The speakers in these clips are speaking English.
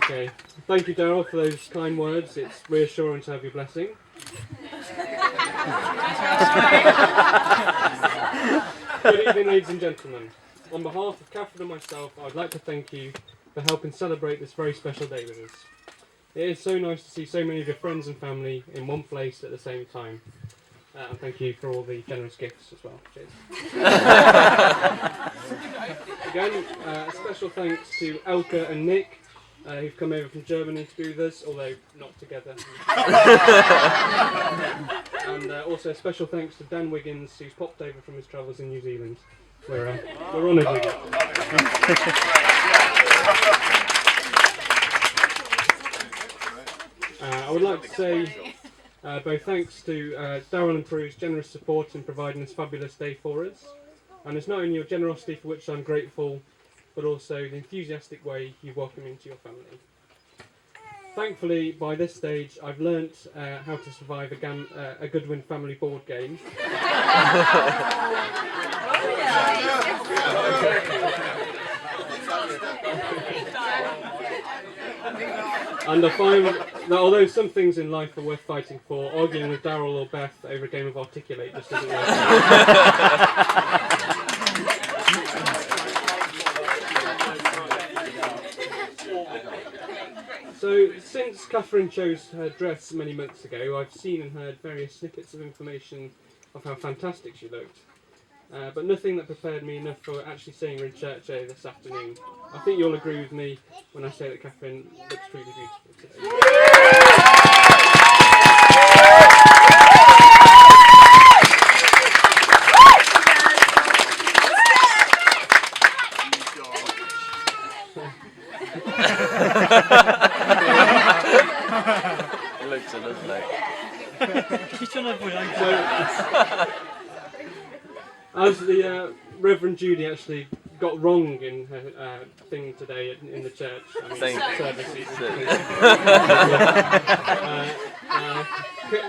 Okay. Thank you, Daryl, for those kind words. It's reassuring to have your blessing. Good evening, ladies and gentlemen. On behalf of Catherine and myself, I would like to thank you for helping celebrate this very special day with us. It is so nice to see so many of your friends and family in one place at the same time. And thank you for all the generous gifts as well. Cheers. Again, a special thanks to Elka and Nick, who've come over from Germany to be with us, although not together. And also a special thanks to Dan Wiggins, who's popped over from his travels in New Zealand. We're honoured with it. I would like to say both thanks to Darren and Prue's generous support in providing this fabulous day for us. And it's not only your generosity for which I'm grateful, but also the enthusiastic way you welcome me into your family. Thankfully, by this stage, I've learnt how to survive a Goodwin family board game. And I find that although some things in life are worth fighting for, arguing with Daryl or Beth over a game of Articulate just doesn't work. So, since Catherine chose her dress many months ago, I've seen and heard various snippets of information of how fantastic she looked. But nothing that prepared me enough for actually seeing her in church this afternoon. I think you'll agree with me when I say that Catherine looks truly beautiful today. It looks so lovely. As the Reverend Judy actually got wrong in her thing today in the church, service.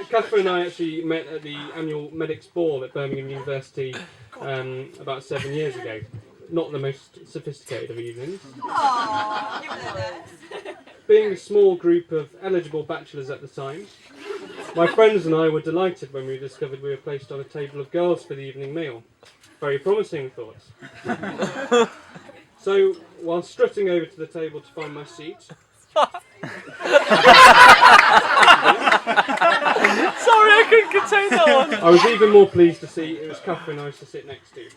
Catherine and I actually met at the annual Medics Ball at Birmingham University about 7 years ago. Not the most sophisticated of evenings. Being a small group of eligible bachelors at the time, my friends and I were delighted when we discovered we were placed on a table of girls for the evening meal. Very promising thoughts. So, while strutting over to the table to find my seat... Sorry, I couldn't contain that one. I was even more pleased to see it was Catherine I was to sit next to.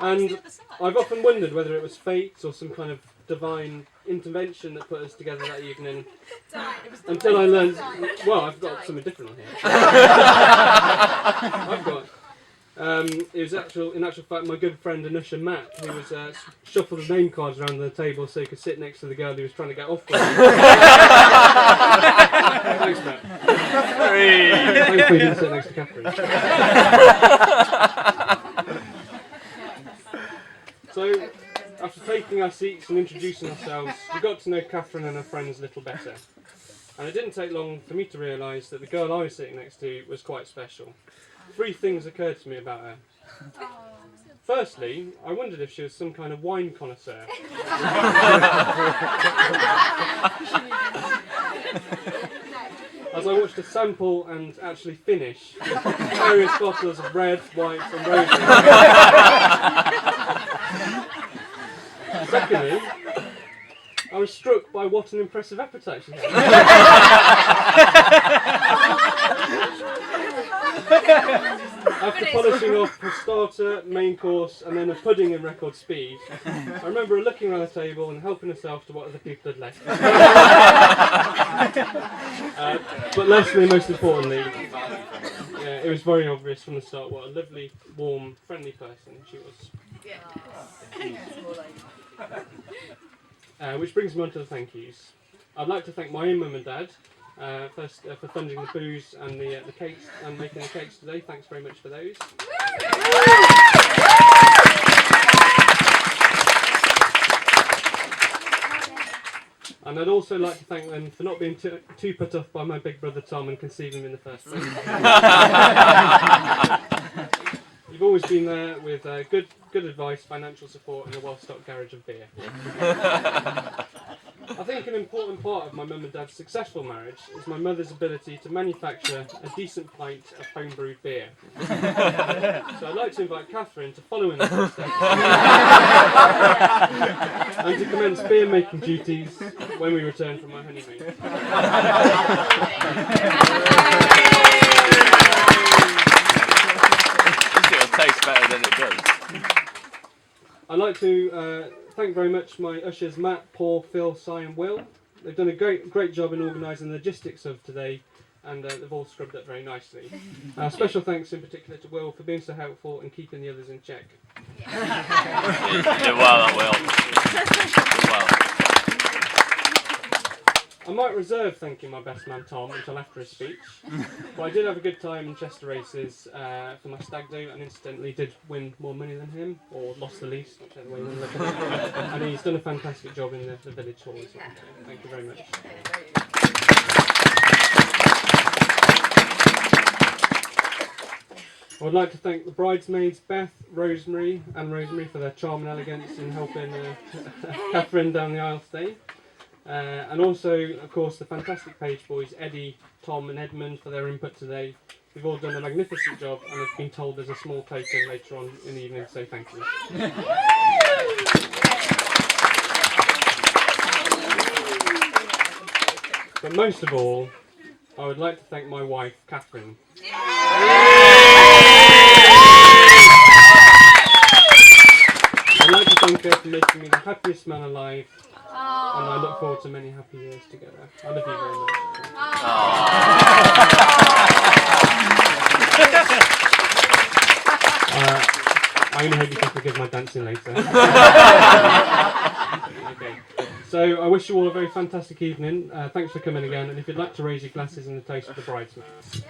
And I've often wondered whether it was fate or some kind of divine intervention that put us together that evening. Until I learned... Well, I've got something different on here. I've got... it was in actual fact my good friend Anusha Matt who was shuffled the name cards around the table so he could sit next to the girl he was trying to get off with. Thanks, Matt. Thankfully he didn't sit next to Catherine. So, after taking our seats and introducing ourselves, we got to know Catherine and her friends a little better. And it didn't take long for me to realise that the girl I was sitting next to was quite special. 3 things occurred to me about her. Firstly, I wondered if she was some kind of wine connoisseur. As I watched her sample and actually finish various bottles of red, white and rosé. Secondly, I was struck by what an impressive appetite she had. After polishing off her starter, main course and then a pudding in record speed, I remember her looking around the table and helping herself to what other people had left. But lastly, most importantly, it was very obvious from the start what a lovely, warm, friendly person she was. Which brings me on to the thank yous. I'd like to thank my own mum and dad first for funding the booze and the cakes and making the cakes today. Thanks very much for those. And I'd also like to thank them for not being too put off by my big brother Tom and conceiving him in the first place. He You've always been there with good advice, financial support, and a well-stocked garage of beer. I think an important part of my mum and dad's successful marriage is my mother's ability to manufacture a decent pint of home-brewed beer. So I'd like to invite Catherine to follow in the footsteps and to commence beer-making duties when we return from our honeymoon. It'll taste better than it does. I'd like to thank very much my ushers Matt, Paul, Phil, Si and Will. They've done a great job in organising the logistics of today, and they've all scrubbed up very nicely. Special thanks in particular to Will for being so helpful and keeping the others in check. You did well, that Will. You did well. I might reserve thanking my best man Tom until after his speech, but I did have a good time in Chester races for my stag do, and incidentally did win more money than him, or lost the least, whichever way you look at it. And he's done a fantastic job in the village hall as well. Thank you very much. I would like to thank the bridesmaids Beth, Rosemary for their charm and elegance in helping Catherine down the aisle today. And also, of course, the fantastic page boys Eddie, Tom and Edmund for their input today. We've all done a magnificent job, and I've been told there's a small token later on in the evening, so thank you. But most of all, I would like to thank my wife, Catherine. I'd like to thank her for making me the happiest man alive, and I look forward to many happy years together. I love you very much. I only hope you can forgive my dancing later. Okay. So I wish you all a very fantastic evening. Thanks for coming again, and if you'd like to raise your glasses in the toast of the bridesmaids.